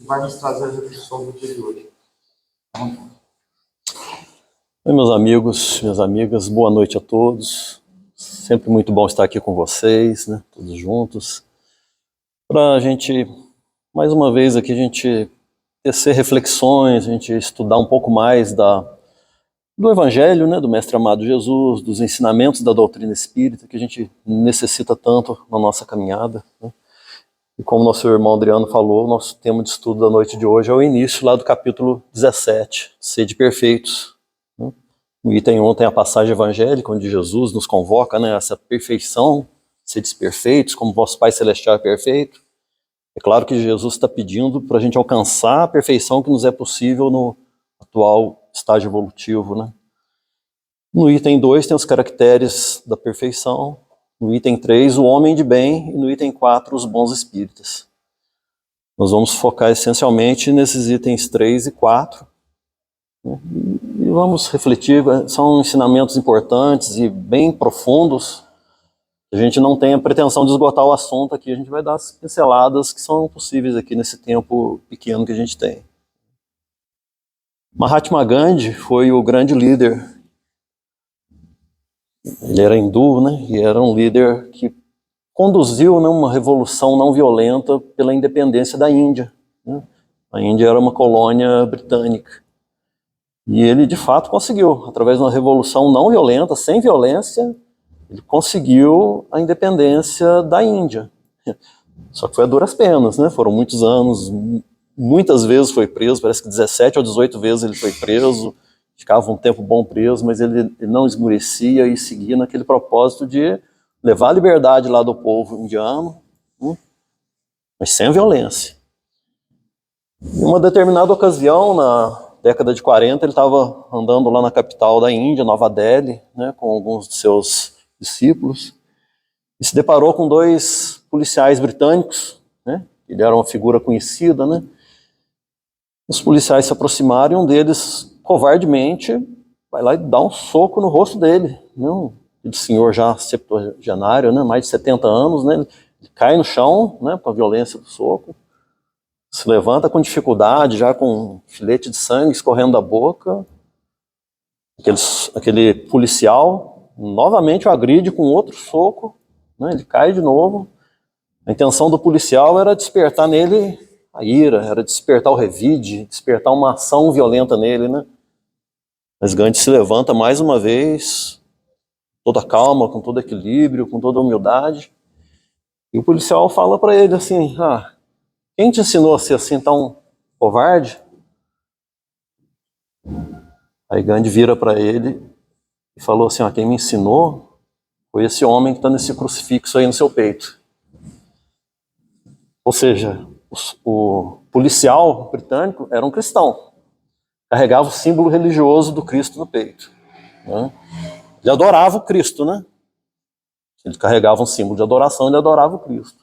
que vai nos trazer a reflexão do dia de hoje. Oi, meus amigos, minhas amigas, boa noite a todos. Sempre muito bom estar aqui com vocês, né, todos juntos, para a gente, mais uma vez aqui, a gente tecer reflexões, a gente estudar um pouco mais do Evangelho, né, do Mestre amado Jesus, dos ensinamentos da doutrina espírita, que a gente necessita tanto na nossa caminhada, né? E como nosso irmão Adriano falou, nosso tema de estudo da noite de hoje é o início lá do capítulo 17, Sede Perfeitos. No item 1 tem a passagem evangélica, onde Jesus nos convoca, né, a essa perfeição, sedes perfeitos, como vosso Pai Celestial é perfeito. É claro que Jesus está pedindo para a gente alcançar a perfeição que nos é possível no atual estágio evolutivo, né? No item 2 tem os caracteres da perfeição, no item 3 o homem de bem e no item 4 os bons espíritas. Nós vamos focar essencialmente nesses itens 3 e 4, né? E vamos refletir, são ensinamentos importantes e bem profundos. A gente não tem a pretensão de esgotar o assunto aqui, a gente vai dar as pinceladas que são possíveis aqui nesse tempo pequeno que a gente tem. Mahatma Gandhi foi o grande líder. Ele era hindu, né, e era um líder que conduziu, né, uma revolução não violenta pela independência da Índia, né? A Índia era uma colônia britânica. E ele, de fato, conseguiu, através de uma revolução não violenta, sem violência, ele conseguiu a independência da Índia. Só que foi a duras penas, né? Foram muitos anos, muitas vezes foi preso, parece que 17 ou 18 vezes ele foi preso, ficava um tempo bom preso, mas ele não esmurecia e seguia naquele propósito de levar a liberdade lá do povo indiano, mas sem violência. Em uma determinada ocasião, na década de 40, ele estava andando lá na capital da Índia, Nova Delhi, né, com alguns de seus discípulos, e se deparou com dois policiais britânicos, né? Ele era uma figura conhecida, né? Os policiais se aproximaram e um deles, covardemente, vai lá e dá um soco no rosto dele, né? Um senhor já septuagenário, né? Mais de 70 anos, né? Ele cai no chão, né? Com a violência do soco, se levanta com dificuldade, já com um filete de sangue escorrendo da boca. Aquele policial novamente o agride com outro soco, né? Ele cai de novo. A intenção do policial era despertar nele a ira, era despertar o revide, despertar uma ação violenta nele, né? Mas Gandhi se levanta mais uma vez, toda calma, com todo equilíbrio, com toda humildade, e o policial fala para ele assim: quem te ensinou a ser assim tão covarde? Aí Gandhi vira para ele e falou assim: quem me ensinou foi esse homem que está nesse crucifixo aí no seu peito. Ou seja, o policial britânico era um cristão, carregava o símbolo religioso do Cristo no peito, né? Ele adorava o Cristo, né? Ele carregava um símbolo de adoração, ele adorava o Cristo.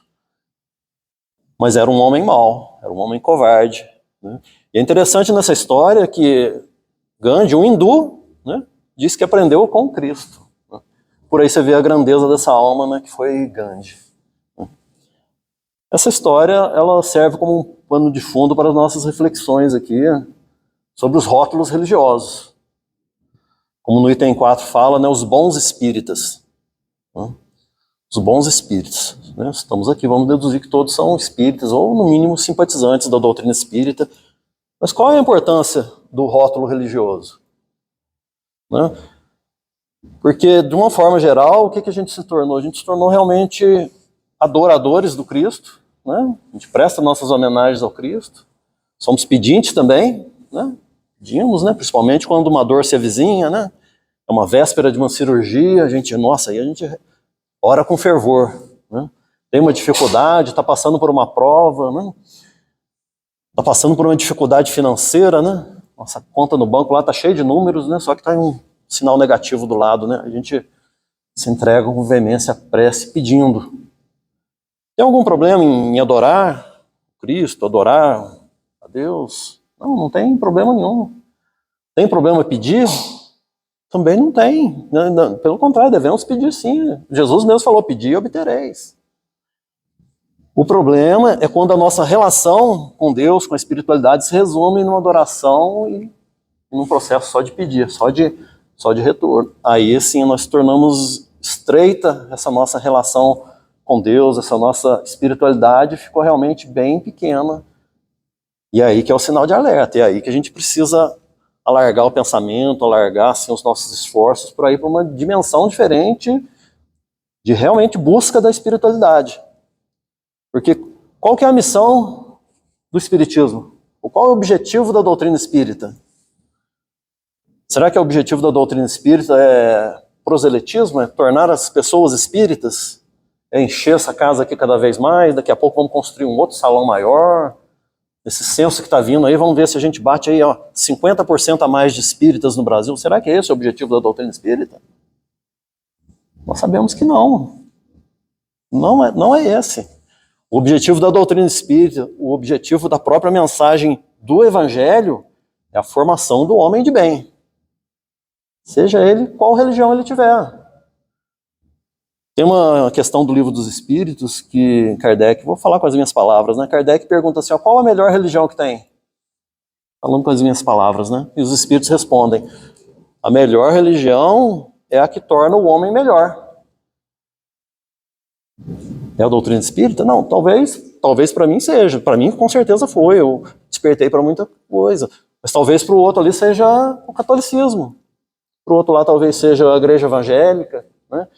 Mas era um homem mau, era um homem covarde, né? E é interessante nessa história que Gandhi, um hindu, né, disse que aprendeu com o Cristo, né? Por aí você vê a grandeza dessa alma, né, que foi Gandhi. Essa história, ela serve como um pano de fundo para as nossas reflexões aqui sobre os rótulos religiosos. Como no item 4 fala, né, os bons espíritas, né? Os bons espíritas, né? Estamos aqui, vamos deduzir que todos são espíritas, ou no mínimo simpatizantes da doutrina espírita. Mas qual é a importância do rótulo religioso, né? Porque, de uma forma geral, o que a gente se tornou? A gente se tornou realmente adoradores do Cristo, né? A gente presta nossas homenagens ao Cristo, somos pedintes também, né? Pedimos, né? Principalmente quando uma dor se avizinha, né? É uma véspera de uma cirurgia, aí a gente ora com fervor, né? Tem uma dificuldade, está passando por uma prova, né? Está passando por uma dificuldade financeira, né? Nossa conta no banco lá está cheia de números, né? Só que está em um sinal negativo do lado, né? A gente se entrega com veemência à prece pedindo. Tem algum problema em adorar Cristo, adorar a Deus? Não tem problema nenhum. Tem problema pedir? Também não tem. Pelo contrário, devemos pedir sim. Jesus mesmo falou: pedi e obtereis. O problema é quando a nossa relação com Deus, com a espiritualidade, se resume numa adoração e num processo só de pedir, só de retorno. Aí sim nós tornamos estreita essa nossa relação com Deus, essa nossa espiritualidade ficou realmente bem pequena. E aí que é o sinal de alerta, é aí que a gente precisa alargar o pensamento, alargar assim, os nossos esforços para ir para uma dimensão diferente de realmente busca da espiritualidade. Porque qual que é a missão do espiritismo? Qual é o objetivo da doutrina espírita? Será que o objetivo da doutrina espírita é proselitismo? É tornar as pessoas espíritas? É encher essa casa aqui cada vez mais? Daqui a pouco vamos construir um outro salão maior? Esse censo que está vindo aí, vamos ver se a gente bate aí 50% a mais de espíritas no Brasil. Será que é esse o objetivo da doutrina espírita? Nós sabemos que não. Não é esse. O objetivo da doutrina espírita, o objetivo da própria mensagem do Evangelho é a formação do homem de bem. Seja ele qual religião ele tiver. Tem uma questão do Livro dos Espíritos que Kardec, vou falar com as minhas palavras, né? Kardec pergunta assim, qual a melhor religião que tem? Falando com as minhas palavras, né? E os Espíritos respondem, a melhor religião é a que torna o homem melhor. É a doutrina espírita? Não, talvez para mim seja. Para mim, com certeza foi. Eu despertei para muita coisa. Mas talvez para o outro ali seja o catolicismo. Para o outro lá talvez seja a igreja evangélica, né?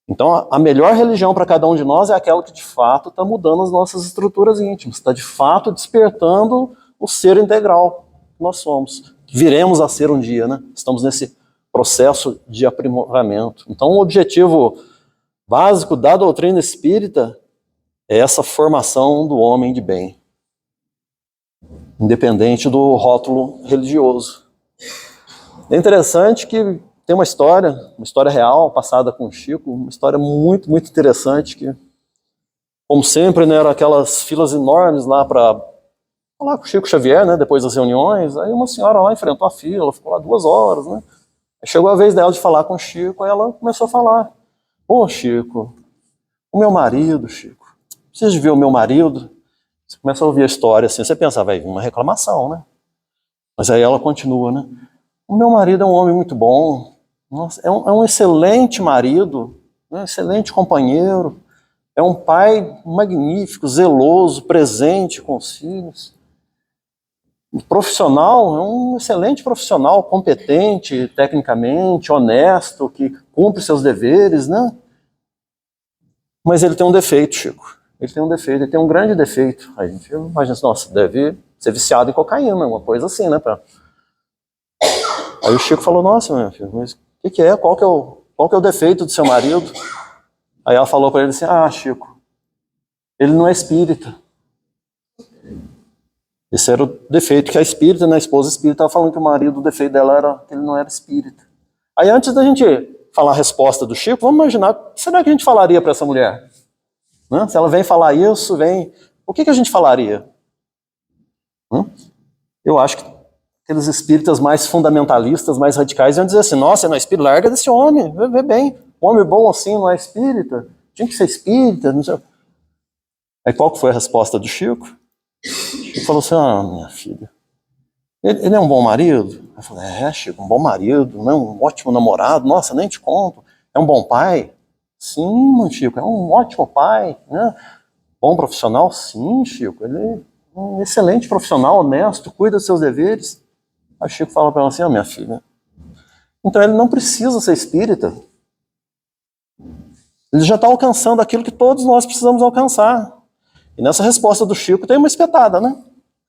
Então, a melhor religião para cada um de nós é aquela que de fato está mudando as nossas estruturas íntimas, está de fato despertando o ser integral que nós somos. Viremos a ser um dia, né? Estamos nesse processo de aprimoramento. Então, o objetivo básico da doutrina espírita é essa formação do homem de bem, independente do rótulo religioso. É interessante que tem uma história real, passada com o Chico, uma história muito, muito interessante, que, como sempre, né, eram aquelas filas enormes lá para falar com o Chico Xavier, né, depois das reuniões. Aí uma senhora lá enfrentou a fila, ficou lá 2 horas, né. Aí chegou a vez dela de falar com o Chico, aí ela começou a falar, Chico, o meu marido, Chico, precisa de ver o meu marido? Você começa a ouvir a história assim, você pensa, vai vir uma reclamação, né? Mas aí ela continua, né? O meu marido é um homem muito bom, nossa, é um excelente marido, né, excelente companheiro, é um pai magnífico, zeloso, presente com os filhos. Profissional, é um excelente profissional, competente tecnicamente, honesto, que cumpre seus deveres, né? Mas ele tem um defeito, Chico. Ele tem um grande defeito. Aí a gente imagina, nossa, deve ser viciado em cocaína, uma coisa assim, né? Aí o Chico falou, nossa, meu filho, mas o que é? Qual que é o defeito do seu marido? Aí ela falou para ele assim, Chico, ele não é espírita. Esse era o defeito que a espírita, né, a esposa espírita, estava falando que o marido, o defeito dela era que ele não era espírita. Aí antes da gente falar a resposta do Chico, vamos imaginar, o que será que a gente falaria para essa mulher? Né? Se ela vem falar isso, o que a gente falaria? Eu acho que aqueles espíritas mais fundamentalistas, mais radicais, iam dizer assim, nossa, não é espírita, larga desse homem, vê bem, homem bom assim não é espírita, tinha que ser espírita, não sei. Aí qual que foi a resposta do Chico? O Chico falou assim, minha filha, ele é um bom marido? Eu falei, Chico, um bom marido, né? Um ótimo namorado, nossa, nem te conto, é um bom pai? Sim, Chico, é um ótimo pai, né? Bom profissional? Sim, Chico, ele é um excelente profissional, honesto, cuida dos seus deveres. Aí o Chico fala para ela assim, minha filha, então ele não precisa ser espírita. Ele já está alcançando aquilo que todos nós precisamos alcançar. E nessa resposta do Chico tem uma espetada, né?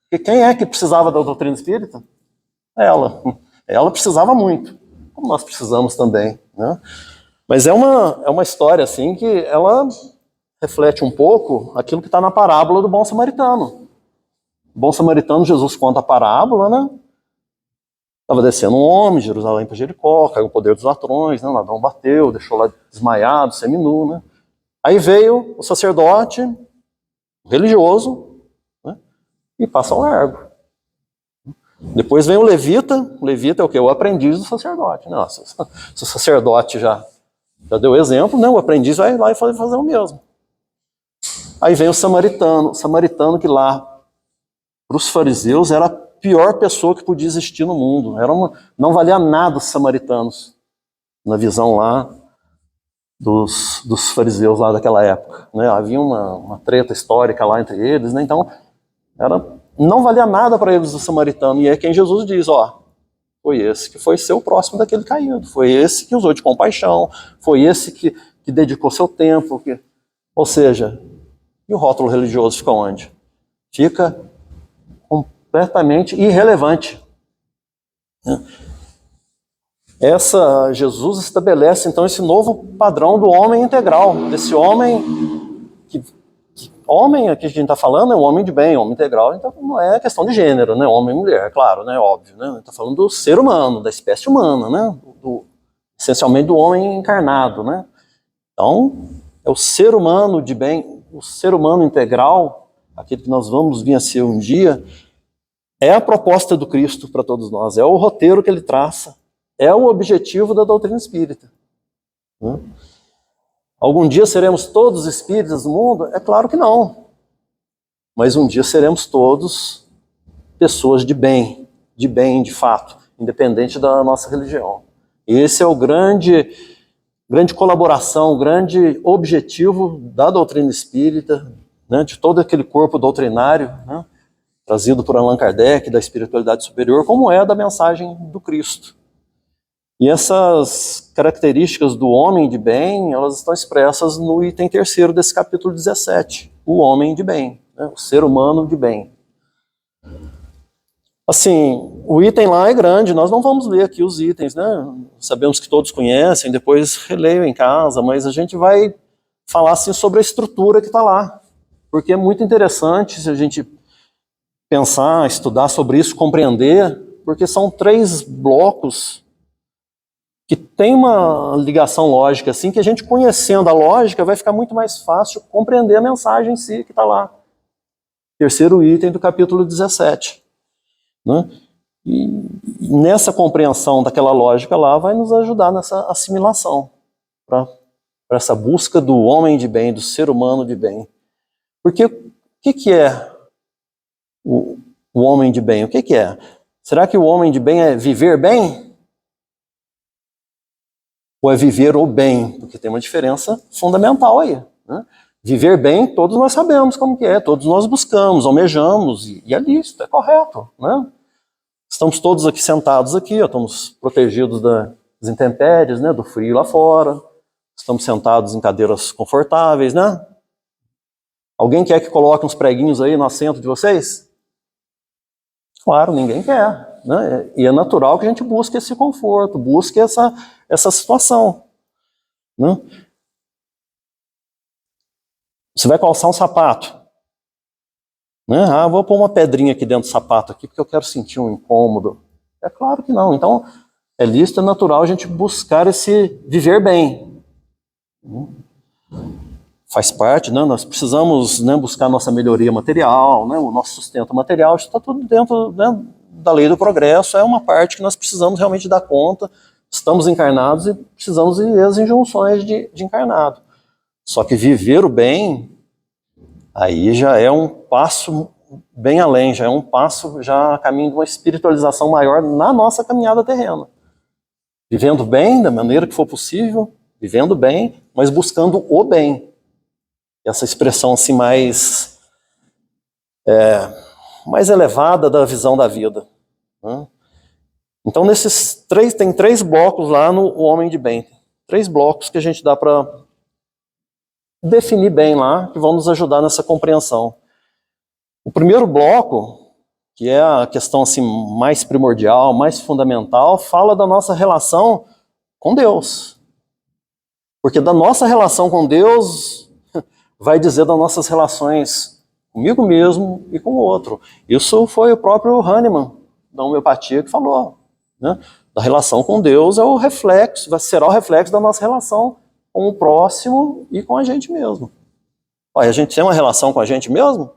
Porque quem é que precisava da doutrina espírita? Ela. Ela precisava muito, como nós precisamos também, né? Mas é uma história assim que ela reflete um pouco aquilo que está na parábola do bom samaritano. O bom samaritano, Jesus conta a parábola, né? Estava descendo um homem de Jerusalém para Jericó, caiu o poder dos ladrões, né? O ladrão bateu, deixou lá desmaiado, seminu, né? Aí veio o sacerdote, o religioso, né? E passa ao largo. Depois vem o levita é o quê? O aprendiz do sacerdote. Nossa, se o sacerdote já deu exemplo, né? O aprendiz vai lá e fazer o mesmo. Aí vem o samaritano que lá, para os fariseus, era a pior pessoa que podia existir no mundo. Não valia nada os samaritanos, na visão lá dos fariseus lá daquela época. Né? Havia uma treta histórica lá entre eles, né? Então não valia nada para eles o samaritano. E é quem Jesus diz, ó, foi esse que foi ser o próximo daquele caído, foi esse que usou de compaixão, foi esse que dedicou seu tempo. Ou seja, e o rótulo religioso fica onde? Fica completamente irrelevante. Jesus estabelece então esse novo padrão do homem integral, desse homem homem aqui a gente está falando é um homem de bem, homem integral, então não é questão de gênero, né? Homem e mulher, claro, né? Óbvio, né? Está falando do ser humano, da espécie humana, né? Essencialmente do homem encarnado, né? Então é o ser humano de bem, o ser humano integral, aquele que nós vamos vir a ser um dia, é a proposta do Cristo para todos nós, é o roteiro que ele traça, é o objetivo da doutrina espírita. Né? Algum dia seremos todos espíritas do mundo? É claro que não. Mas um dia seremos todos pessoas de bem de fato, independente da nossa religião. Esse é o grande colaboração, o grande objetivo da doutrina espírita, né, de todo aquele corpo doutrinário, né, trazido por Allan Kardec, da espiritualidade superior, como é da mensagem do Cristo. E essas características do homem de bem, elas estão expressas no item 3º desse capítulo 17, o homem de bem, né, o ser humano de bem. Assim, o item lá é grande, nós não vamos ler aqui os itens, né? Sabemos que todos conhecem, depois releio em casa, mas a gente vai falar assim, sobre a estrutura que está lá, porque é muito interessante se a gente pensar, estudar sobre isso, compreender, porque são 3 blocos que tem uma ligação lógica, assim, que a gente conhecendo a lógica vai ficar muito mais fácil compreender a mensagem em si que está lá. 3º item do capítulo 17. Né? E nessa compreensão daquela lógica lá vai nos ajudar nessa assimilação, para essa busca do homem de bem, do ser humano de bem. Porque o que é o homem de bem? O que é? Será que o homem de bem é viver bem? Ou é viver o bem? Porque tem uma diferença fundamental aí. Né? Viver bem, todos nós sabemos como que é, todos nós buscamos, almejamos, e é lícito, é correto. Né? Estamos todos aqui sentados aqui, ó, estamos protegidos das intempéries, né, do frio lá fora, estamos sentados em cadeiras confortáveis, né? Alguém quer que coloque uns preguinhos aí no assento de vocês? Claro, ninguém quer, né? E é natural que a gente busque esse conforto, busque essa situação. Né? Você vai calçar um sapato. Né? Ah, vou pôr uma pedrinha aqui dentro do sapato aqui porque eu quero sentir um incômodo. É claro que não. Então, é lícito, é natural a gente buscar esse viver bem. Faz parte, né? Nós precisamos, né, buscar nossa melhoria material, né, o nosso sustento material, isso está tudo dentro, né, da lei do progresso, é uma parte que nós precisamos realmente dar conta, estamos encarnados e precisamos ir às injunções de encarnado. Só que viver o bem, aí já é um passo bem além, já é um passo já a caminho de uma espiritualização maior na nossa caminhada terrena. Vivendo bem, da maneira que for possível, vivendo bem, mas buscando o bem. Essa expressão assim mais elevada da visão da vida. Né? Então tem 3 blocos lá no Homem de Bem. 3 blocos que a gente dá para definir bem lá, que vão nos ajudar nessa compreensão. O primeiro bloco, que é a questão assim, mais primordial, mais fundamental, fala da nossa relação com Deus. Porque da nossa relação com Deus vai dizer das nossas relações comigo mesmo e com o outro. Isso foi o próprio Hahnemann, da homeopatia, que falou. Né? Da relação com Deus é o reflexo, será o reflexo da nossa relação com o próximo e com a gente mesmo. Olha, a gente tem uma relação com a gente mesmo?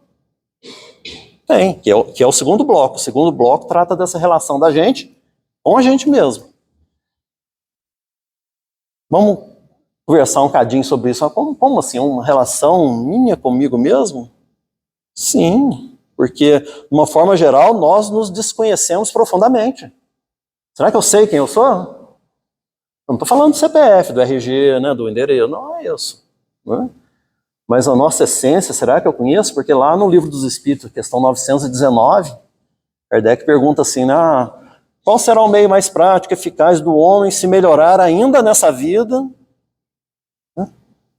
Tem, que é o segundo bloco. O segundo bloco trata dessa relação da gente com a gente mesmo. Vamos conversar um cadinho sobre isso. Como assim? Uma relação minha comigo mesmo? Sim, porque, de uma forma geral, nós nos desconhecemos profundamente. Será que eu sei quem eu sou? Eu não estou falando do CPF, do RG, né, do endereço, não é isso. Né? Mas a nossa essência, será que eu conheço? Porque lá no Livro dos Espíritos, questão 919, Kardec pergunta assim, qual será o meio mais prático e eficaz do homem se melhorar ainda nessa vida? Né?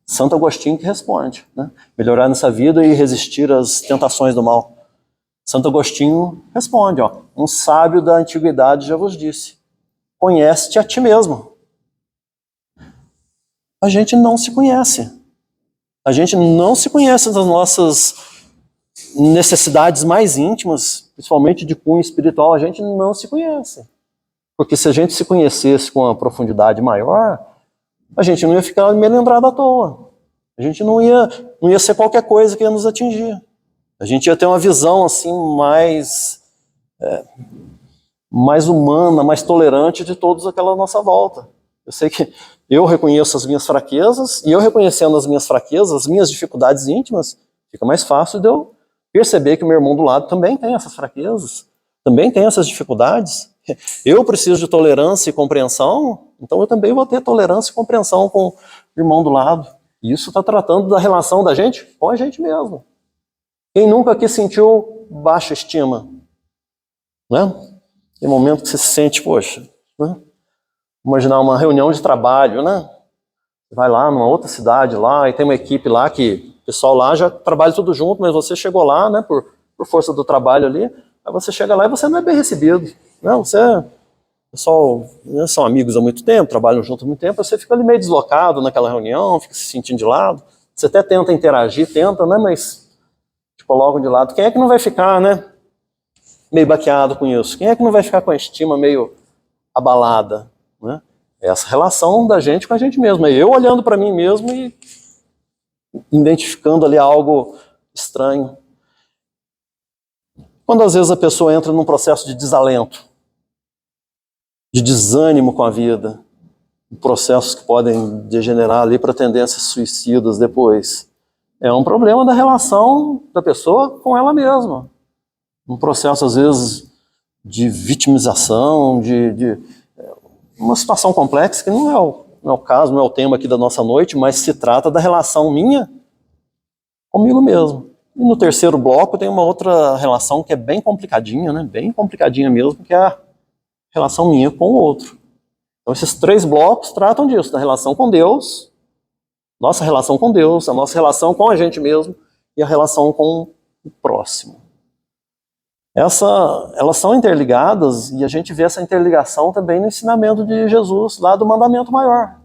Santo Agostinho que responde, né? Melhorar nessa vida e resistir às tentações do mal. Santo Agostinho responde, um sábio da antiguidade já vos disse, conhece-te a ti mesmo. A gente não se conhece. A gente não se conhece das nossas necessidades mais íntimas, principalmente de cunho espiritual, a gente não se conhece. Porque se a gente se conhecesse com uma profundidade maior, a gente não ia ficar melindrado à toa. A gente não ia ser qualquer coisa que ia nos atingir. A gente ia ter uma visão assim mais humana, mais tolerante de todos aquela nossa volta. Eu sei que eu reconheço as minhas fraquezas, e eu reconhecendo as minhas fraquezas, as minhas dificuldades íntimas, fica mais fácil de eu perceber que o meu irmão do lado também tem essas fraquezas, também tem essas dificuldades. Eu preciso de tolerância e compreensão, então eu também vou ter tolerância e compreensão com o irmão do lado. E isso está tratando da relação da gente com a gente mesmo. Quem nunca aqui sentiu baixa estima? Né? Tem momento que você se sente, poxa, né? Imaginar uma reunião de trabalho, né? Você vai lá numa outra cidade lá e tem uma equipe lá que o pessoal lá já trabalha tudo junto, mas você chegou lá, né, por força do trabalho ali, aí você chega lá e você não é bem recebido. Não, pessoal, né, são amigos há muito tempo, trabalham junto há muito tempo, você fica ali meio deslocado naquela reunião, fica se sentindo de lado, você até tenta interagir, né, mas te colocam de lado. Quem é que não vai ficar, né, meio baqueado com isso? Quem é que não vai ficar com a estima meio abalada? Né? Essa relação da gente com a gente mesmo. É eu olhando para mim mesmo e identificando ali algo estranho. Quando às vezes a pessoa entra num processo de desalento, de desânimo com a vida, processos que podem degenerar ali para tendências suicidas depois, é um problema da relação da pessoa com ela mesma. Um processo às vezes de vitimização, de uma situação complexa que não é o caso, não é o tema aqui da nossa noite, mas se trata da relação minha comigo mesmo. E no terceiro bloco tem uma outra relação que é bem complicadinha, né? Bem complicadinha mesmo, que é a relação minha com o outro. Então esses 3 blocos tratam disso, da relação com Deus, nossa relação com Deus, a nossa relação com a gente mesmo e a relação com o próximo. Elas são interligadas e a gente vê essa interligação também no ensinamento de Jesus, lá do mandamento maior.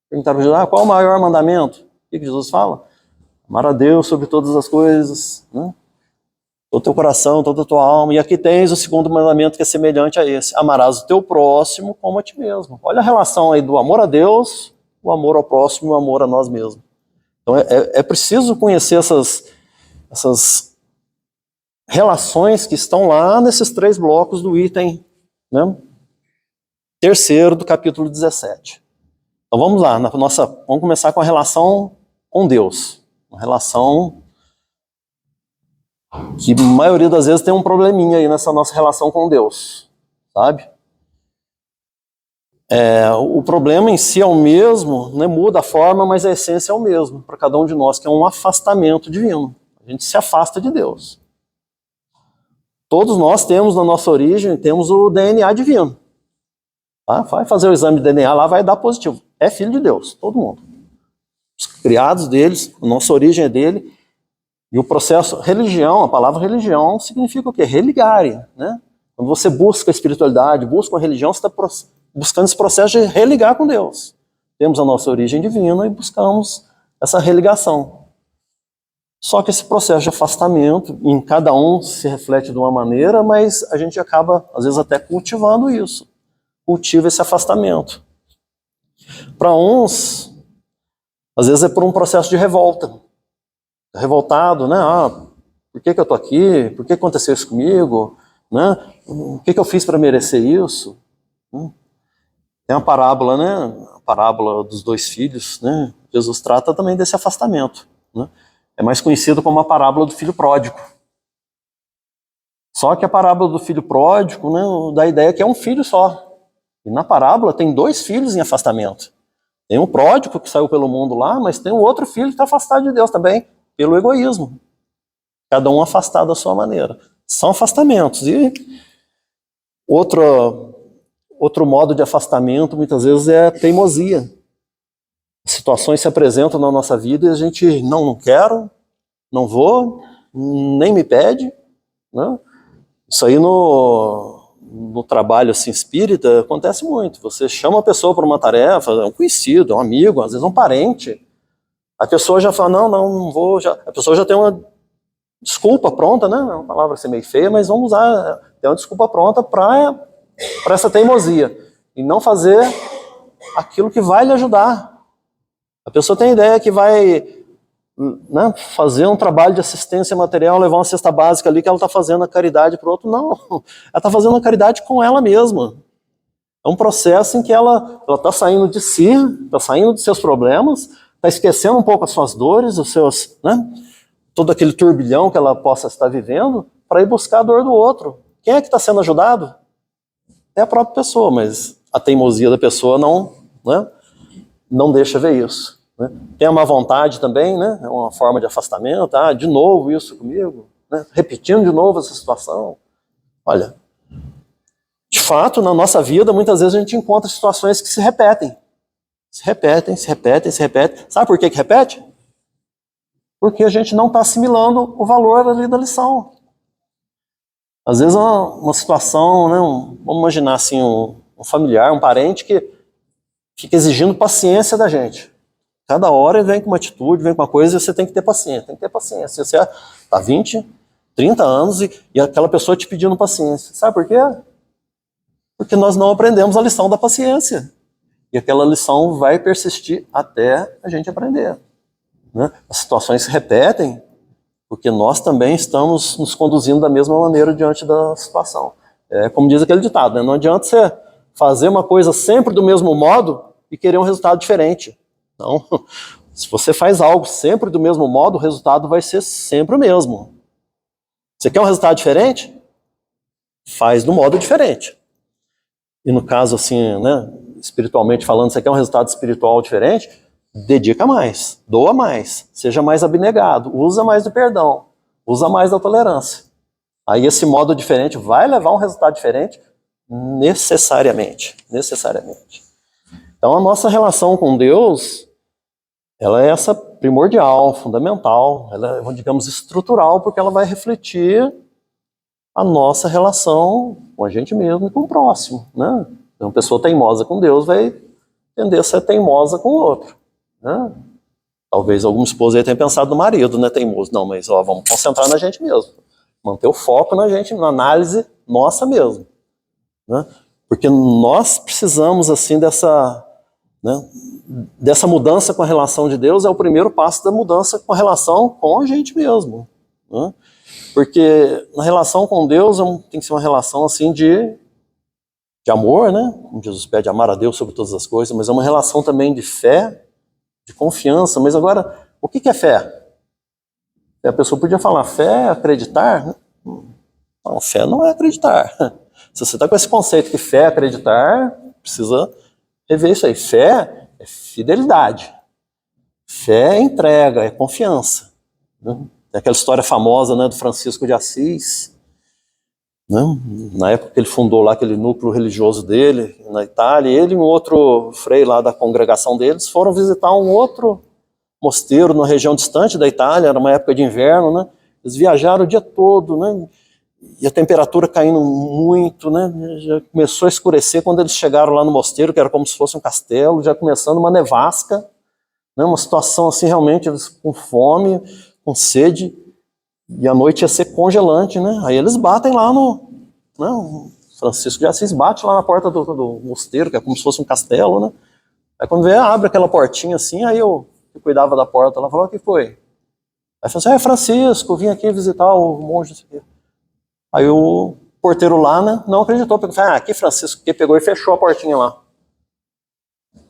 Perguntaram para Jesus, qual é o maior mandamento? O que Jesus fala? Amar a Deus sobre todas as coisas, né? Todo o teu coração, toda a tua alma. E aqui tens o segundo mandamento que é semelhante a esse. Amarás o teu próximo como a ti mesmo. Olha a relação aí do amor a Deus, o amor ao próximo e o amor a nós mesmos. Então é preciso conhecer essas relações que estão lá nesses 3 blocos do item, né, terceiro do capítulo 17. Então vamos lá, vamos começar com a relação com Deus. Uma relação que a maioria das vezes tem um probleminha aí nessa nossa relação com Deus, sabe? O problema em si é o mesmo, né, muda a forma, mas a essência é o mesmo para cada um de nós, que é um afastamento divino. A gente se afasta de Deus. Todos nós temos na nossa origem, temos o DNA divino. Tá? Vai fazer o exame de DNA lá, vai dar positivo. É filho de Deus, todo mundo. Os criados deles, a nossa origem é dele. E o processo, religião, a palavra religião significa o quê? Religare, né? Quando você busca a espiritualidade, busca a religião, você está buscando esse processo de religar com Deus. Temos a nossa origem divina e buscamos essa religação. Só que esse processo de afastamento, em cada um se reflete de uma maneira, mas a gente acaba, às vezes, até cultivando isso. Cultiva esse afastamento. Para uns, às vezes é por um processo de revolta. Revoltado, né? Por que eu estou aqui? Por que aconteceu isso comigo? Né? O que eu fiz para merecer isso? Tem uma parábola, né? A parábola dos 2 filhos, né? Jesus trata também desse afastamento, né? É mais conhecido como a parábola do filho pródigo. Só que a parábola do filho pródigo, né, dá a ideia que é um filho só. E na parábola tem 2 filhos em afastamento. Tem um pródigo que saiu pelo mundo lá, mas tem um outro filho que está afastado de Deus também, pelo egoísmo. Cada um afastado da sua maneira. São afastamentos. E outro modo de afastamento, muitas vezes, é a teimosia. Situações se apresentam na nossa vida e a gente, não quero, não vou, nem me pede, né? Isso aí no trabalho assim, espírita acontece muito. Você chama a pessoa para uma tarefa, é um conhecido, é um amigo, às vezes é um parente. A pessoa já fala, não vou. A pessoa já tem uma desculpa pronta, né? É uma palavra assim, meio feia, mas vamos usar. Tem uma desculpa pronta para essa teimosia. E não fazer aquilo que vai lhe ajudar. A pessoa tem a ideia que vai, né, fazer um trabalho de assistência material, levar uma cesta básica ali que ela está fazendo a caridade para o outro. Não, ela está fazendo a caridade com ela mesma. É um processo em que ela está saindo de si, está saindo dos seus problemas, está esquecendo um pouco as suas dores, os seus, né, todo aquele turbilhão que ela possa estar vivendo, para ir buscar a dor do outro. Quem é que está sendo ajudado? É a própria pessoa, mas a teimosia da pessoa não deixa ver isso. Né? Tem a má vontade também, né? É uma forma de afastamento. De novo isso comigo, né? Repetindo de novo essa situação. Olha, de fato, na nossa vida, muitas vezes a gente encontra situações que se repetem. Se repetem. Sabe por que repete? Porque a gente não está assimilando o valor ali da lição. Às vezes uma situação, né? Vamos imaginar assim, um familiar, um parente que fica exigindo paciência da gente. Cada hora ele vem com uma atitude, vem com uma coisa e você tem que ter paciência. Tem que ter paciência. Você está 20, 30 anos e aquela pessoa te pedindo paciência. Sabe por quê? Porque nós não aprendemos a lição da paciência. E aquela lição vai persistir até a gente aprender. Né? As situações se repetem porque nós também estamos nos conduzindo da mesma maneira diante da situação. É como diz aquele ditado, né? Não adianta você fazer uma coisa sempre do mesmo modo e querer um resultado diferente. Não. Se você faz algo sempre do mesmo modo, o resultado vai ser sempre o mesmo. Você quer um resultado diferente? Faz do modo diferente. E no caso assim, né, espiritualmente falando, você quer um resultado espiritual diferente? Dedica mais, doa mais, seja mais abnegado, usa mais do perdão, usa mais da tolerância. Aí esse modo diferente vai levar a um resultado diferente necessariamente. Então a nossa relação com Deus, ela é essa primordial, fundamental, ela é, digamos, estrutural, porque ela vai refletir a nossa relação com a gente mesmo e com o próximo, né? Então, uma pessoa teimosa com Deus vai tender a ser teimosa com o outro, né? Talvez alguma esposa aí tenha pensado no marido, né, teimoso. Não, mas vamos concentrar na gente mesmo. Manter o foco na gente, na análise nossa mesmo, né? Porque nós precisamos, assim, dessa mudança com a relação de Deus. É o primeiro passo da mudança com a relação com a gente mesmo, né? Porque na relação com Deus tem que ser uma relação assim de amor, né? Como Jesus pede, amar a Deus sobre todas as coisas, mas é uma relação também de fé, de confiança. Mas agora, o que é fé? A pessoa podia falar, fé é acreditar? Não, fé não é acreditar. Se você está com esse conceito que fé é acreditar, precisa rever isso aí. Fé é fidelidade. Fé é entrega, é confiança, né? Tem aquela história famosa, né, do Francisco de Assis, né? Na época que ele fundou lá aquele núcleo religioso dele, na Itália, ele e um outro frei lá da congregação deles foram visitar um outro mosteiro na região distante da Itália, era uma época de inverno, né? Eles viajaram o dia todo, né? E a temperatura caindo muito, né? Já começou a escurecer quando eles chegaram lá no mosteiro, que era como se fosse um castelo, já começando uma nevasca, né? Uma situação assim, realmente, eles com fome, com sede, e a noite ia ser congelante, né? Aí eles batem lá o Francisco de Assis bate lá na porta do mosteiro, que é como se fosse um castelo, né? Aí quando vê, abre aquela portinha assim, aí eu que cuidava da porta lá, falou, o que foi? Aí falou assim, Francisco, vim aqui visitar o monge. Aí o porteiro lá, né, não acreditou, porque falou, que Francisco, que pegou e fechou a portinha lá.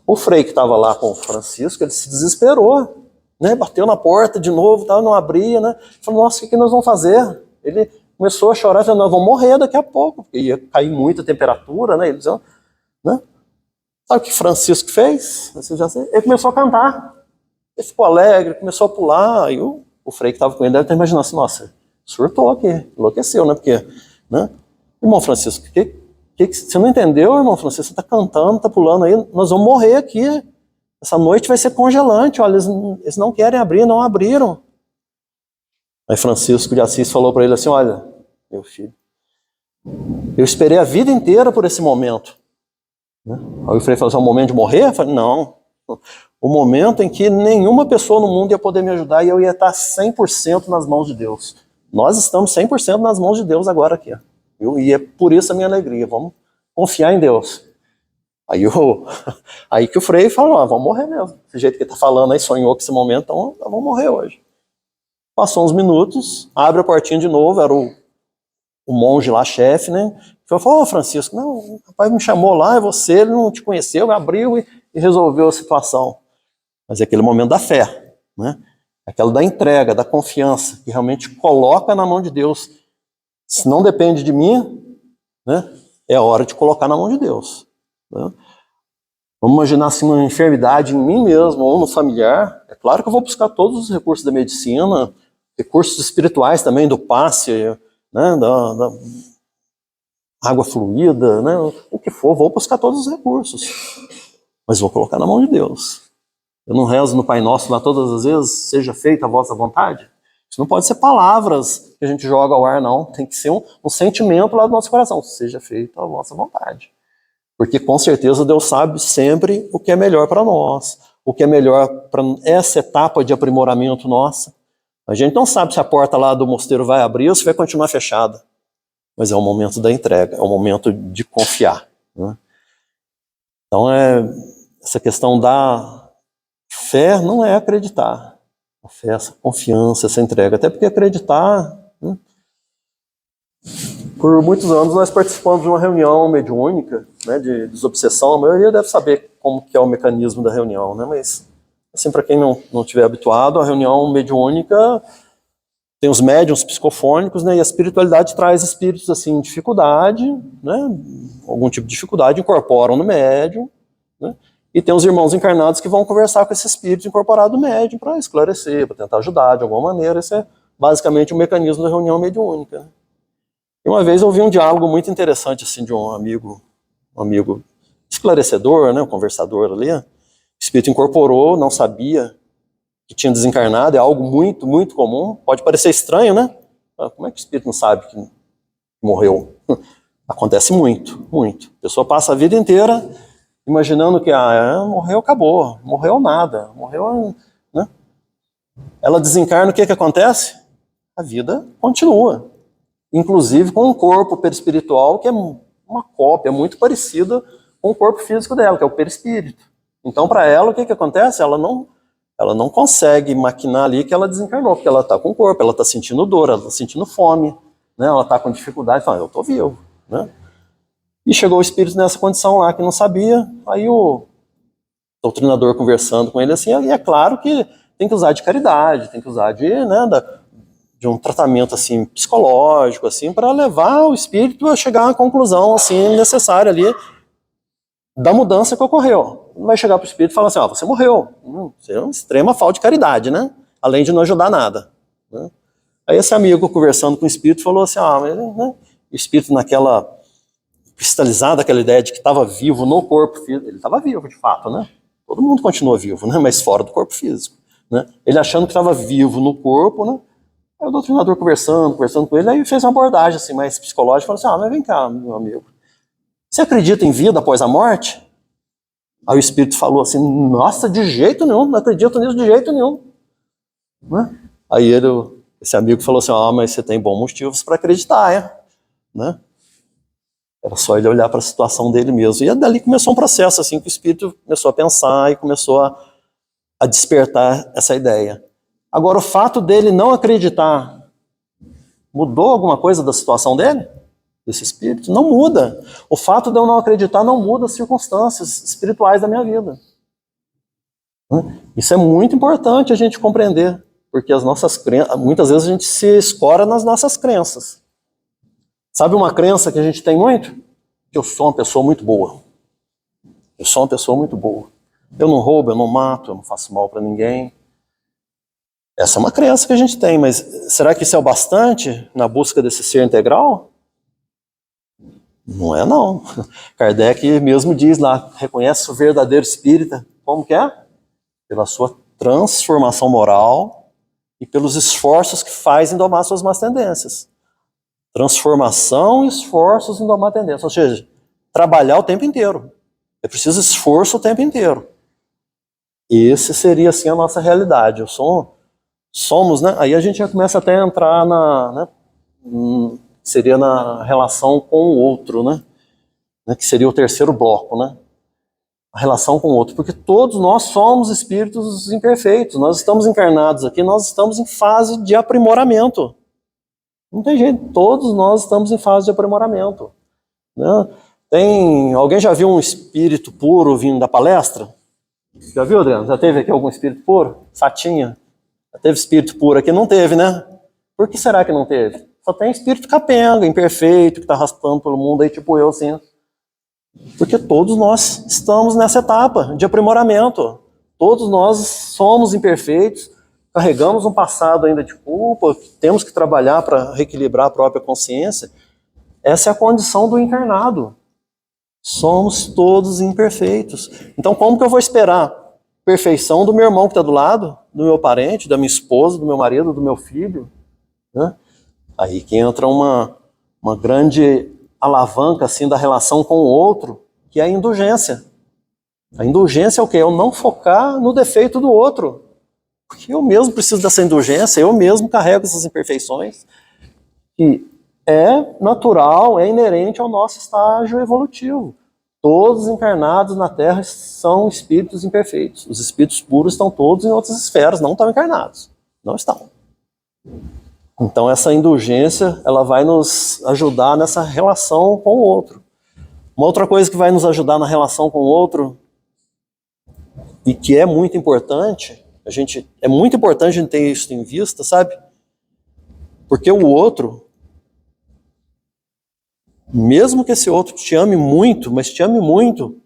O frei que estava lá com o Francisco, ele se desesperou, né? Bateu na porta de novo, não abria, né? Falou, nossa, o que nós vamos fazer? Ele começou a chorar, falou, nós vamos morrer daqui a pouco, porque ia cair muita temperatura, né? Ele dizia, né? Sabe o que Francisco fez? Ele começou a cantar. Ele ficou alegre, começou a pular, e o frei que estava com ele deve estar imaginando assim, nossa, surtou aqui, enlouqueceu, né? Porque, né? Irmão Francisco, você não entendeu, irmão Francisco? Você está cantando, está pulando aí, nós vamos morrer aqui. Essa noite vai ser congelante, olha, eles não querem abrir, não abriram. Aí Francisco de Assis falou para ele assim, olha, meu filho, eu esperei a vida inteira por esse momento. Aí o frei falou assim, é o momento de morrer? Eu falei, não, o momento em que nenhuma pessoa no mundo ia poder me ajudar e eu ia estar 100% nas mãos de Deus. Nós estamos 100% nas mãos de Deus agora aqui. E é por isso a minha alegria, vamos confiar em Deus. Aí que o frei falou, vamos morrer mesmo. Desse jeito que ele está falando aí, sonhou com esse momento, então vamos morrer hoje. Passou uns minutos, abre a portinha de novo, era o monge lá, chefe, né? Falou, Francisco, não, o rapaz me chamou lá, é você, ele não te conheceu, abriu e resolveu a situação. Mas é aquele momento da fé, né? Aquela da entrega, da confiança, que realmente coloca na mão de Deus. Se não depende de mim, né? É hora de colocar na mão de Deus. Né? Vamos imaginar assim, uma enfermidade em mim mesmo ou no familiar. É claro que eu vou buscar todos os recursos da medicina, recursos espirituais também, do passe, né? da água fluida, né? O que for, vou buscar todos os recursos. Mas vou colocar na mão de Deus. Eu não rezo no Pai Nosso lá todas as vezes, seja feita a vossa vontade. Isso não pode ser palavras que a gente joga ao ar, não. Tem que ser um sentimento lá do nosso coração. Seja feita a vossa vontade. Porque com certeza Deus sabe sempre o que é melhor para nós. O que é melhor para essa etapa de aprimoramento nossa. A gente não sabe se a porta lá do mosteiro vai abrir ou se vai continuar fechada. Mas é o momento da entrega, é o momento de confiar. Né? Então, essa questão da fé não é acreditar. A fé é essa confiança, essa entrega. Até porque acreditar... Né? Por muitos anos nós participamos de uma reunião mediúnica, né, de desobsessão. A maioria deve saber como que é o mecanismo da reunião, né? Mas, assim, para quem não estiver habituado, a reunião mediúnica... Tem os médiuns psicofônicos, né, e a espiritualidade traz espíritos assim, em dificuldade, né, algum tipo de dificuldade, incorporam no médium, né, e tem os irmãos encarnados que vão conversar com esse espírito incorporado no médium para esclarecer, para tentar ajudar de alguma maneira. Esse é basicamente o mecanismo da reunião mediúnica. Né. E uma vez eu ouvi um diálogo muito interessante assim, de um amigo esclarecedor, né, um conversador ali. O espírito incorporou, não sabia que tinha desencarnado, é algo muito, muito comum. Pode parecer estranho, né? Como é que o espírito não sabe que morreu? Acontece muito, muito. A pessoa passa a vida inteira imaginando que morreu, acabou. Morreu nada. Morreu, né? Ela desencarna, o que acontece? A vida continua. Inclusive com um corpo perispiritual que é uma cópia muito parecida com o corpo físico dela, que é o perispírito. Então, para ela, o que acontece? Ela não consegue maquinar ali que ela desencarnou, porque ela está com o corpo, ela está sentindo dor, ela está sentindo fome, né? Ela está com dificuldade, fala, eu estou vivo. Né? E chegou o espírito nessa condição lá, que não sabia, aí o doutrinador conversando com ele assim, e é claro que tem que usar de caridade, tem que usar de um tratamento assim, psicológico, assim, para levar o espírito a chegar a uma conclusão assim, necessária ali, da mudança que ocorreu. Não vai chegar para o espírito e falar assim, você morreu. Isso é uma extrema falta de caridade, né? Além de não ajudar nada. Né? Aí esse amigo, conversando com o espírito, falou assim, mas, né? O espírito naquela cristalizada, aquela ideia de que estava vivo no corpo físico. Ele estava vivo, de fato, né? Todo mundo continua vivo, né? Mas fora do corpo físico. Né? Ele achando que estava vivo no corpo, né? Aí o doutrinador conversando com ele, aí fez uma abordagem assim, mais psicológica, falou assim, mas vem cá, meu amigo. Você acredita em vida após a morte? Aí o espírito falou assim, nossa, de jeito nenhum, não acredito nisso de jeito nenhum. Né? Aí esse amigo falou assim, mas você tem bons motivos para acreditar, né? Era só ele olhar para a situação dele mesmo. E dali começou um processo assim, que o espírito começou a pensar e começou a despertar essa ideia. Agora, o fato dele não acreditar mudou alguma coisa da situação dele? Desse espírito? Não muda. O fato de eu não acreditar não muda as circunstâncias espirituais da minha vida. Isso é muito importante a gente compreender, porque as nossas crenças, muitas vezes a gente se escora nas nossas crenças. Sabe uma crença que a gente tem muito? Que eu sou uma pessoa muito boa. Eu sou uma pessoa muito boa. Eu não roubo, eu não mato, eu não faço mal para ninguém. Essa é uma crença que a gente tem, mas será que isso é o bastante na busca desse ser integral? Não é não. Kardec mesmo diz lá, reconhece o verdadeiro espírita, como que é? Pela sua transformação moral e pelos esforços que faz em domar suas más tendências. Transformação e esforços em domar tendências, ou seja, trabalhar o tempo inteiro. É preciso esforço o tempo inteiro. Esse seria assim a nossa realidade. Somos, né? Aí a gente já começa até a entrar seria na relação com o outro, né? Que seria o terceiro bloco, né? A relação com o outro, porque todos nós somos espíritos imperfeitos, nós estamos encarnados aqui, nós estamos em fase de aprimoramento. Não tem jeito, todos nós estamos em fase de aprimoramento. Né? Alguém já viu um espírito puro vindo da palestra? Já viu, Adriano? Já teve aqui algum espírito puro? Fatinha? Já teve espírito puro aqui? Não teve, né? Por que será que não teve? Só tem espírito capenga, imperfeito, que está arrastando pelo mundo aí, tipo eu, assim. Porque todos nós estamos nessa etapa de aprimoramento. Todos nós somos imperfeitos, carregamos um passado ainda de culpa, temos que trabalhar para reequilibrar a própria consciência. Essa é a condição do encarnado. Somos todos imperfeitos. Então como que eu vou esperar perfeição do meu irmão que está do lado, do meu parente, da minha esposa, do meu marido, do meu filho? Né? Aí que entra uma grande alavanca assim, da relação com o outro, que é a indulgência. A indulgência é o quê? Eu não focar no defeito do outro. Porque eu mesmo preciso dessa indulgência, eu mesmo carrego essas imperfeições, que é natural, é inerente ao nosso estágio evolutivo. Todos os encarnados na Terra são espíritos imperfeitos. Os espíritos puros estão todos em outras esferas, não estão encarnados. Não estão. Então essa indulgência, ela vai nos ajudar nessa relação com o outro. Uma outra coisa que vai nos ajudar na relação com o outro, e que é muito importante, é muito importante a gente ter isso em vista, sabe? Porque o outro, mesmo que esse outro te ame muito, mas te ame muito,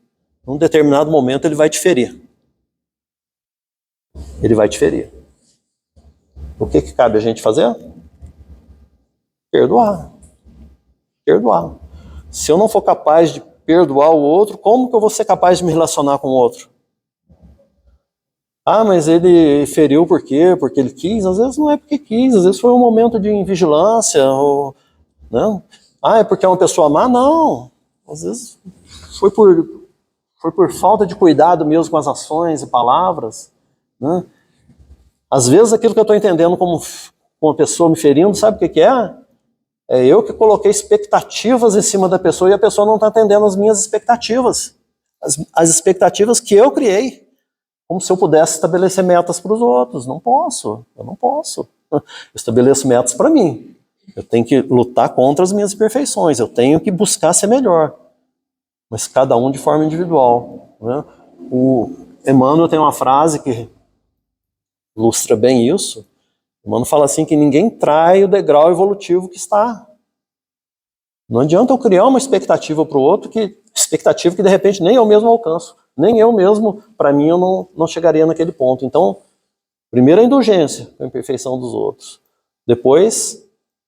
num determinado momento ele vai te ferir. Ele vai te ferir. O que cabe a gente fazer? Perdoar. Perdoar. Se eu não for capaz de perdoar o outro, como que eu vou ser capaz de me relacionar com o outro? Ah, mas ele feriu por quê? Porque ele quis? Às vezes não é porque quis, às vezes foi um momento de invigilância, ou... Não. Ah, é porque é uma pessoa má? Não. Às vezes foi por falta de cuidado mesmo com as ações e palavras. Né? Às vezes aquilo que eu estou entendendo como uma pessoa me ferindo, sabe o que é? É eu que coloquei expectativas em cima da pessoa e a pessoa não está atendendo as minhas expectativas. As expectativas que eu criei. Como se eu pudesse estabelecer metas para os outros. Não posso, eu não posso. Eu estabeleço metas para mim. Eu tenho que lutar contra as minhas imperfeições, eu tenho que buscar ser melhor. Mas cada um de forma individual. Né? O Emmanuel tem uma frase que ilustra bem isso. O Emmanuel fala assim que ninguém trai o degrau evolutivo que está. Não adianta eu criar uma expectativa para o outro, expectativa que de repente nem eu mesmo alcanço. Nem eu mesmo, para mim, eu não chegaria naquele ponto. Então, primeiro a indulgência com a imperfeição dos outros. Depois,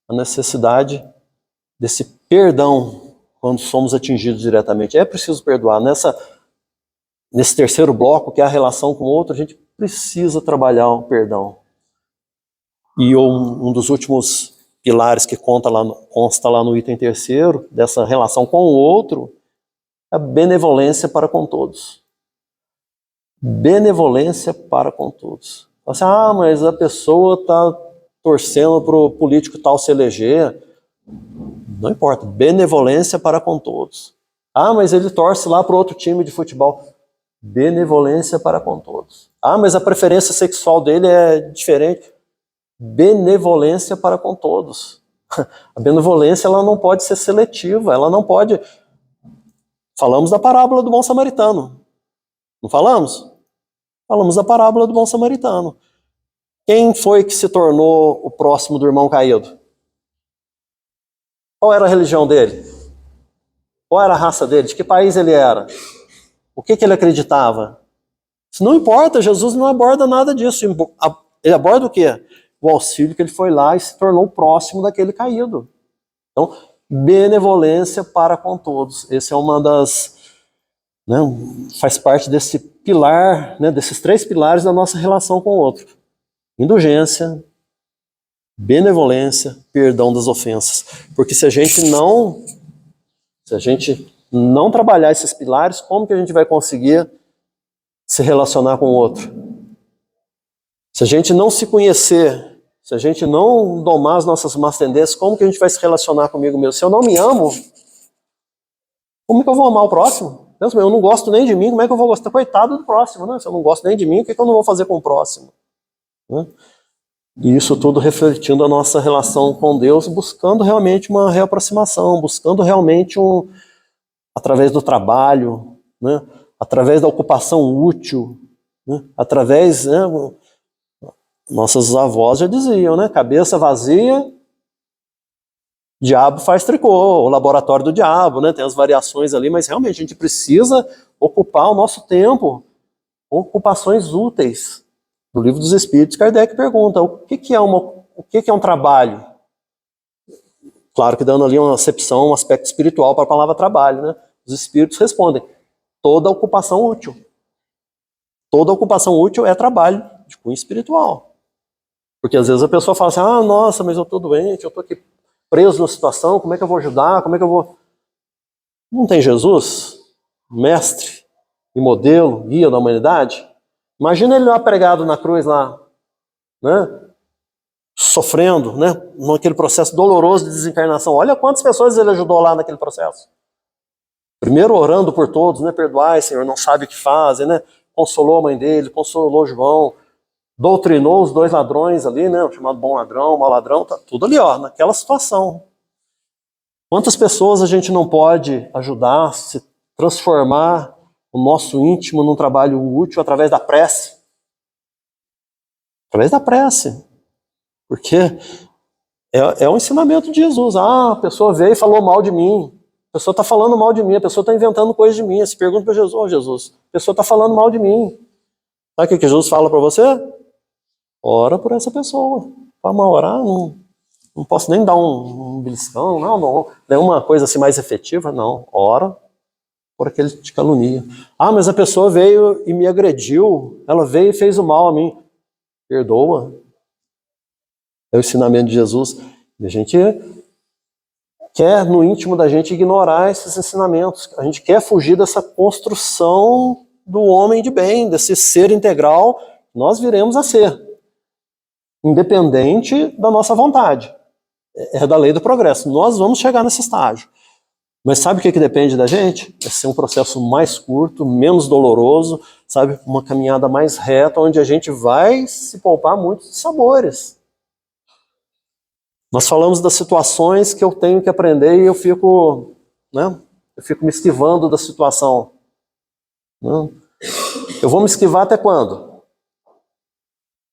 a necessidade desse perdão quando somos atingidos diretamente. É preciso perdoar. Nesse terceiro bloco, que é a relação com o outro, a gente precisa trabalhar o perdão. E um dos últimos pilares que consta lá no item terceiro, dessa relação com o outro, é a benevolência para com todos. Benevolência para com todos. Assim, mas a pessoa está torcendo para o político tal se eleger. Não importa, benevolência para com todos. Mas ele torce lá para outro time de futebol. Benevolência para com todos. Mas a preferência sexual dele é diferente. Benevolência para com todos. A benevolência ela não pode ser seletiva, ela não pode... Falamos da parábola do bom samaritano. Não falamos? Falamos da parábola do bom samaritano. Quem foi que se tornou o próximo do irmão caído? Qual era a religião dele? Qual era a raça dele? De que país ele era? O que ele acreditava? Isso não importa, Jesus não aborda nada disso. Ele aborda o quê? O auxílio que ele foi lá e se tornou próximo daquele caído. Então, benevolência para com todos. Esse é uma das... Né, faz parte desse pilar, né, desses 3 pilares da nossa relação com o outro. Indulgência, benevolência, perdão das ofensas. Porque se a gente não trabalhar esses pilares, como que a gente vai conseguir se relacionar com o outro? Se a gente não se conhecer, se a gente não domar as nossas más tendências, como que a gente vai se relacionar comigo mesmo? Se eu não me amo, como que eu vou amar o próximo? Deus meu, eu não gosto nem de mim, como é que eu vou gostar? Coitado do próximo, né? Se eu não gosto nem de mim, o que eu não vou fazer com o próximo? Né? E isso tudo refletindo a nossa relação com Deus, buscando realmente uma reaproximação, buscando realmente através do trabalho, né? Através da ocupação útil, né? Através, né? Nossos avós já diziam, né? Cabeça vazia, diabo faz tricô, o laboratório do diabo, né? Tem as variações ali, mas realmente a gente precisa ocupar o nosso tempo, ocupações úteis. No Livro dos Espíritos, Kardec pergunta, o que é um trabalho? Claro que dando ali uma acepção, um aspecto espiritual para a palavra trabalho, né? Os Espíritos respondem, toda ocupação útil. Toda ocupação útil é trabalho de cunho espiritual. Porque às vezes a pessoa fala assim, nossa, mas eu estou doente, eu estou aqui preso na situação, como é que eu vou ajudar, como é que eu vou... Não tem Jesus, mestre e modelo, guia da humanidade? Imagina ele lá pregado na cruz lá, né? Sofrendo, né? Naquele processo doloroso de desencarnação. Olha quantas pessoas ele ajudou lá naquele processo. Primeiro orando por todos, né? Perdoai, Senhor, não sabe o que fazem, né? Consolou a mãe dele, consolou João, doutrinou os 2 ladrões ali, né? O chamado bom ladrão, mau ladrão, tá tudo ali, ó, naquela situação. Quantas pessoas a gente não pode ajudar a se transformar o nosso íntimo num trabalho útil através da prece? Através da prece. Porque é um ensinamento de Jesus. A pessoa veio e falou mal de mim. A pessoa está falando mal de mim. A pessoa está inventando coisas de mim. Você pergunta para Jesus, Jesus, a pessoa está falando mal de mim. Sabe o que Jesus fala para você? Ora por essa pessoa. Para orar, não posso nem dar um beliscão, não é uma coisa assim mais efetiva, não. Ora por aquele que te calunia. Mas a pessoa veio e me agrediu, ela veio e fez o mal a mim. Perdoa. É o ensinamento de Jesus. E a gente quer, no íntimo da gente, ignorar esses ensinamentos. A gente quer fugir dessa construção do homem de bem, desse ser integral que nós viremos a ser. Independente da nossa vontade. É da lei do progresso. Nós vamos chegar nesse estágio. Mas sabe o que depende da gente? É ser um processo mais curto, menos doloroso, sabe? Uma caminhada mais reta, onde a gente vai se poupar muitos sabores. Nós falamos das situações que eu tenho que aprender e eu fico me esquivando da situação. Eu vou me esquivar até quando?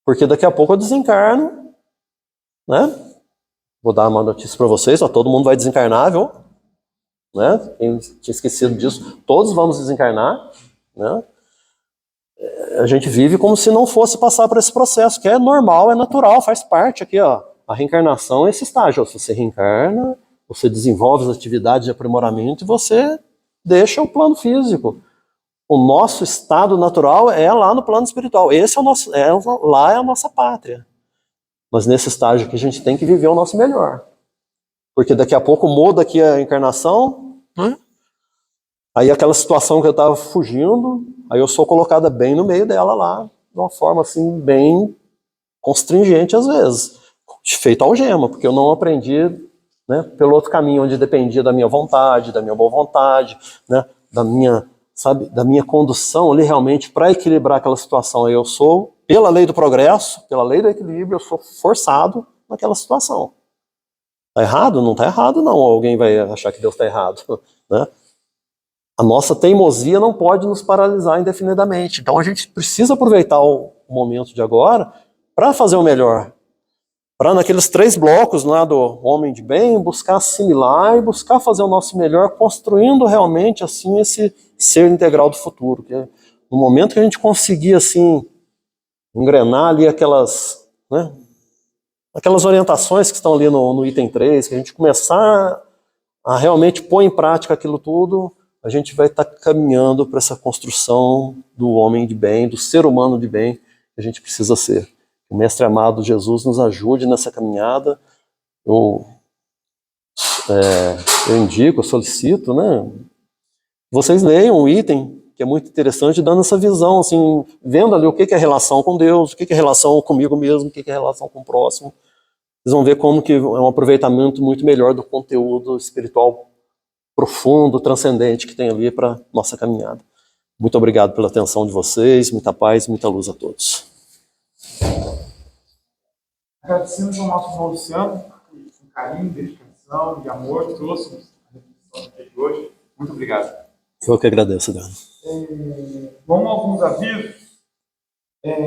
Porque daqui a pouco eu desencarno, né? Vou dar uma notícia para vocês, todo mundo vai desencarnar, viu? Né? Quem tinha esquecido disso, todos vamos desencarnar, né? A gente vive como se não fosse passar por esse processo, que é normal, é natural, faz parte aqui, ó. A reencarnação é esse estágio. Você reencarna, você desenvolve as atividades de aprimoramento e você deixa o plano físico. O nosso estado natural é lá no plano espiritual. Esse é o nosso, lá é a nossa pátria. Mas nesse estágio aqui a gente tem que viver o nosso melhor. Porque daqui a pouco muda aqui a encarnação, né? Aí aquela situação que eu estava fugindo, aí eu sou colocada bem no meio dela lá, de uma forma assim bem constringente às vezes. Feito algema, porque eu não aprendi, né, pelo outro caminho, onde dependia da minha vontade, da minha boa vontade, né, da minha condução ali realmente para equilibrar aquela situação. Aí eu sou, pela lei do progresso, pela lei do equilíbrio, eu sou forçado naquela situação. Tá errado? Não tá errado, não. Alguém vai achar que Deus tá errado, né? a nossa teimosia não pode nos paralisar indefinidamente. Então a gente precisa aproveitar o momento de agora para fazer o melhor. Para naqueles 3 blocos lá do homem de bem, buscar assimilar e buscar fazer o nosso melhor, construindo realmente assim esse ser integral do futuro. Que no momento que a gente conseguir assim engrenar ali aquelas, né, aquelas orientações que estão ali no item 3, que a gente começar a realmente pôr em prática aquilo tudo, a gente vai estar caminhando para essa construção do homem de bem, do ser humano de bem que a gente precisa ser. Que o Mestre amado Jesus nos ajude nessa caminhada. Eu indico, eu solicito, né? Vocês leiam um item que é muito interessante, dando essa visão, assim, vendo ali o que é relação com Deus, o que é relação comigo mesmo, o que é relação com o próximo. Vocês vão ver como que é um aproveitamento muito melhor do conteúdo espiritual profundo, transcendente que tem ali para nossa caminhada. Muito obrigado pela atenção de vocês, muita paz, muita luz a todos. Agradecemos ao nosso irmão Luciano, que com carinho, dedicação e amor trouxe a reflexão de hoje. Muito obrigado. Eu que agradeço, Dan. Vamos a alguns avisos.